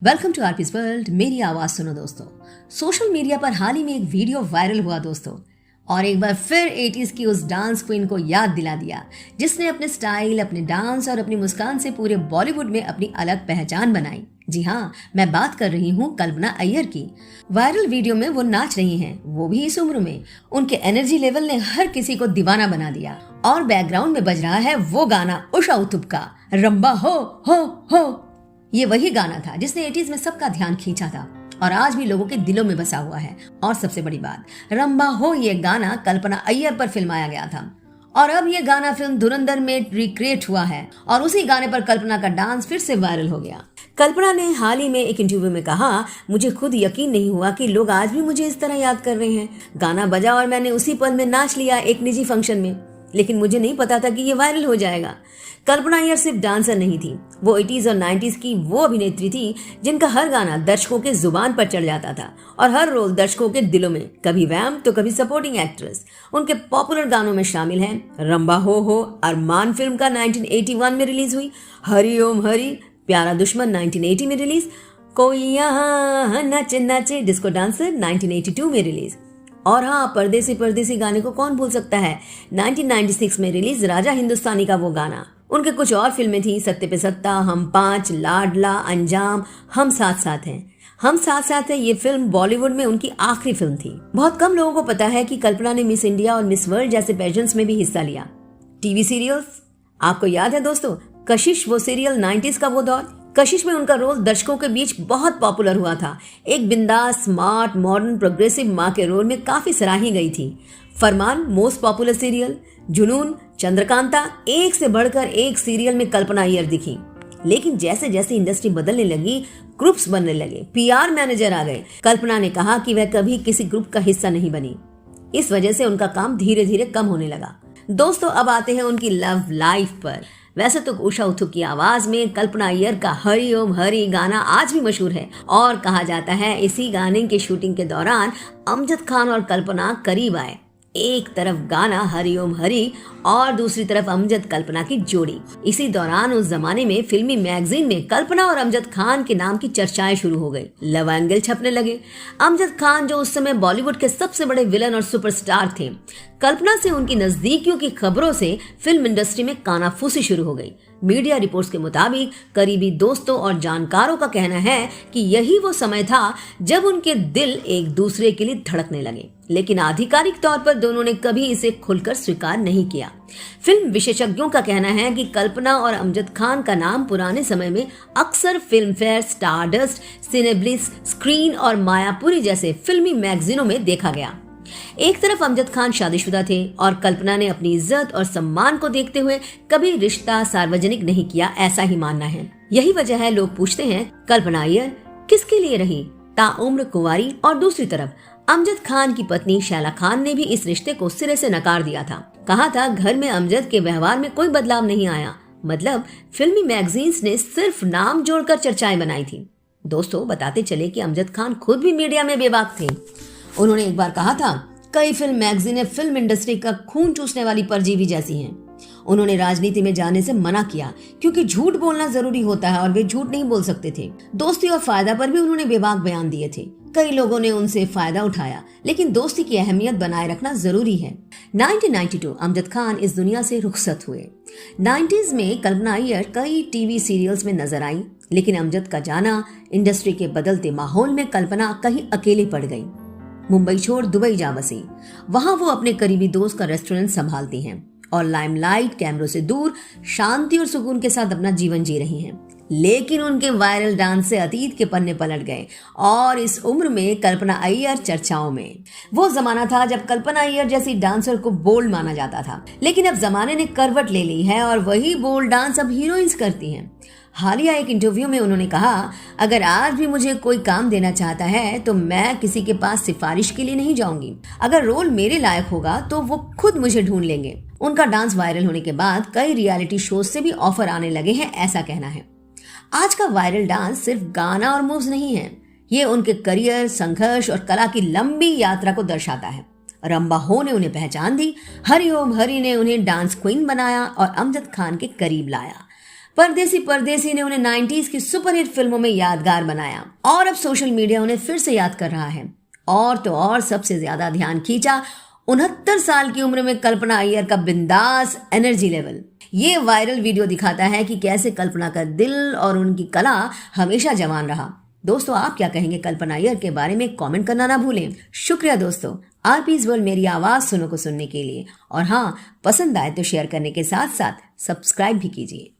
Welcome to आरपीज world. मेरी आवाज सुनो दोस्तों। सोशल मीडिया पर हाल ही में एक वीडियो वायरल हुआ दोस्तों, और एक बार फिर 80s की उस डांस क्वीन को याद दिला दिया जिसने अपने स्टाइल, अपने डांस और अपनी मुस्कान से पूरे बॉलीवुड में अपनी अलग पहचान बनाई। जी हाँ, मैं बात कर रही हूँ कल्पना अय्यर की। वायरल वीडियो में वो नाच रही हैं, वो भी इस उम्र में। उनके एनर्जी लेवल ने हर किसी को दीवाना बना दिया, और बैकग्राउंड में बज रहा है वो गाना उषा उत्तुप का रंबा हो। ये वही गाना था जिसने 80s में सबका ध्यान खींचा था और आज भी लोगों के दिलों में बसा हुआ है। और सबसे बड़ी बात, रंबा हो ये गाना कल्पना अय्यर पर फिल्माया गया था, और अब ये गाना फिल्म धुरंधर में रिक्रिएट हुआ है, और उसी गाने पर कल्पना का डांस फिर से वायरल हो गया। कल्पना ने हाल ही में एक इंटरव्यू में कहा, मुझे खुद यकीन नहीं हुआ कि लोग आज भी मुझे इस तरह याद कर रहे हैं। गाना बजा और मैंने उसी पल में नाच लिया एक निजी फंक्शन में, लेकिन मुझे नहीं पता था कि ये वायरल हो जाएगा। कल्पना अय्यर सिर्फ डांसर नहीं थी, वो 80s और 90s की वो अभिनेत्री थी जिनका हर गाना दर्शकों के जुबान पर चढ़ जाता था और हर रोल दर्शकों के दिलों में, कभी वैम्प तो कभी सपोर्टिंग एक्ट्रेस। उनके पॉपुलर गानों में शामिल हैं रंबा हो, अरमान फिल्म का 1981 में रिलीज हुई, हरि ओम हरि, प्यारा दुश्मन 1980 में रिलीज, कोई यहाँ नाचे नाचे डिस्को डांसर 1982 में रिलीज, और हाँ, परदेसी गाने को कौन भूल सकता है, 1996 में रिलीज राजा हिंदुस्तानी का वो गाना। उनके कुछ और फिल्में थी, सत्ते पे सत्ता, हम पांच, लाडला, अंजाम, हम साथ साथ हैं। हम साथ साथ हैं ये फिल्म बॉलीवुड में उनकी आखिरी फिल्म थी। बहुत कम लोगों को पता है कि कल्पना ने मिस इंडिया और मिस वर्ल्ड जैसे पेजेंट्स में भी हिस्सा लिया। टीवी सीरियल्स आपको याद है दोस्तों, कशिश वो सीरियल 90s का वो दौर। कशिश में उनका रोल दर्शकों के बीच बहुत पॉपुलर हुआ था। एक बिंदास, स्मार्ट, मॉडर्न, प्रोग्रेसिव माँ के रोल में काफी सराही गई थी। फरमान मोस्ट पॉपुलर सीरियल, जुनून, चंद्रकांता, एक से बढ़कर एक सीरियल में कल्पना अय्यर दिखी। लेकिन जैसे जैसे इंडस्ट्री बदलने लगी, ग्रुप्स बनने लगे, पीआर मैनेजर आ गए, कल्पना ने कहा कि वह कभी किसी ग्रुप का हिस्सा नहीं बनी। इस वजह से उनका काम धीरे धीरे कम होने लगा। दोस्तों, अब आते हैं उनकी लव लाइफ पर। वैसे तो उषा उत्तुप की आवाज में कल्पना अय्यर का हरि ओम हरि गाना आज भी मशहूर है, और कहा जाता है इसी गाने की शूटिंग के दौरान अमजद खान और कल्पना करीब आए। एक तरफ गाना हरि ओम हरि और दूसरी तरफ अमजद कल्पना की जोड़ी। इसी दौरान उस जमाने में फिल्मी मैगजीन में कल्पना और अमजद खान के नाम की चर्चाएं शुरू हो गई, लव एंगल छपने लगे। अमजद खान जो उस समय बॉलीवुड के सबसे बड़े विलन और सुपरस्टार थे, कल्पना से उनकी नजदीकियों की खबरों से फिल्म इंडस्ट्री में कानाफूसी शुरू हो गई। मीडिया रिपोर्ट्स के मुताबिक करीबी दोस्तों और जानकारों का कहना है कि यही वो समय था जब उनके दिल एक दूसरे के लिए धड़कने लगे, लेकिन आधिकारिक तौर पर दोनों ने कभी इसे खुलकर स्वीकार नहीं किया। फिल्म विशेषज्ञों का कहना है कि कल्पना और अमजद खान का नाम पुराने समय में अक्सर फिल्म फेयर, स्टारडस्ट, सिनेब्लिस, स्क्रीन और मायापुरी जैसे फिल्मी मैगजीनों में देखा गया। एक तरफ अमजद खान शादीशुदा थे और कल्पना ने अपनी इज्जत और सम्मान को देखते हुए कभी रिश्ता सार्वजनिक नहीं किया, ऐसा ही मानना है। यही वजह है लोग पूछते हैं कल्पना अय्यर किसके लिए रही, ताउम्र कुंवारी, और दूसरी तरफ अमजद खान की पत्नी शैला खान ने भी इस रिश्ते को सिरे से नकार दिया था। कहा था घर में अमजद के व्यवहार में कोई बदलाव नहीं आया। मतलब फिल्मी मैगजीन्स ने सिर्फ नाम जोड़कर चर्चाएं बनाई थी। दोस्तों, बताते चले कि अमजद खान खुद भी मीडिया में बेबाक थे। उन्होंने एक बार कहा था, कई फिल्म मैगजीनें फिल्म इंडस्ट्री का खून चूसने वाली परजीवी जैसी हैं। उन्होंने राजनीति में जाने से मना किया क्योंकि झूठ बोलना जरूरी होता है और वे झूठ नहीं बोल सकते थे। दोस्ती और फायदा पर भी उन्होंने बेबाक बयान दिए थे। कई लोगों ने उनसे फायदा उठाया, लेकिन दोस्ती की अहमियत बनाए रखना जरूरी है। 1992 अमजद खान इस दुनिया से रुखसत हुए। 90s में कल्पना अय्यर कई टीवी सीरियल्स में नजर आई, लेकिन अमजद का जाना इंडस्ट्री के बदलते माहौल में कल्पना कहीं अकेली पड़ गई। मुंबई छोड़ दुबई जा बसी। वहां वो अपने करीबी दोस्त का रेस्टोरेंट संभालती हैं और लाइमलाइट, कैमरों से दूर, शांति और सुकून के साथ अपना जीवन जी रही हैं। लेकिन उनके वायरल डांस से अतीत के पन्ने पलट गए और इस उम्र में कल्पना अय्यर चर्चाओं में। वो जमाना था जब कल्पना अय्यर जैसी डांसर को बोल्ड माना जाता था, लेकिन अब जमाने ने करवट ले ली है और वही बोल्ड डांस अब हीरोइंस करती हैं। हालिया एक इंटरव्यू में उन्होंने कहा, अगर आज भी मुझे कोई काम देना चाहता है तो मैं किसी के पास सिफारिश के लिए नहीं जाऊंगी। अगर रोल मेरे लायक होगा तो वो खुद मुझे ढूंढ लेंगे। उनका डांस वायरल होने के बाद कई रियलिटी शोज से भी ऑफर आने लगे हैं, ऐसा कहना है। आज का वायरल डांस सिर्फ गाना और मूव्स नहीं है, ये उनके करियर, संघर्ष और कला की लंबी यात्रा को दर्शाता है। रंबा हो ने उन्हें पहचान दी, हरि ओम हरि ने उन्हें डांस क्वीन बनाया और अमजद खान के करीब लाया। परदेसी परदेसी ने उन्हें 90s की सुपरहिट फिल्मों में यादगार बनाया और अब सोशल मीडिया उन्हें फिर से याद कर रहा है। और तो और सबसे ज्यादा ध्यान खींचा 69 साल की उम्र में कल्पना अय्यर का बिंदास एनर्जी लेवल। ये वायरल वीडियो दिखाता है कि कैसे कल्पना का दिल और उनकी कला हमेशा जवान रहा। दोस्तों, आप क्या कहेंगे कल्पना अय्यर के बारे में? कमेंट करना ना भूलें। शुक्रिया दोस्तों, आरपीज वर्ल्ड मेरी आवाज सुनो को सुनने के लिए। और हाँ, पसंद आए तो शेयर करने के साथ साथ सब्सक्राइब भी कीजिए।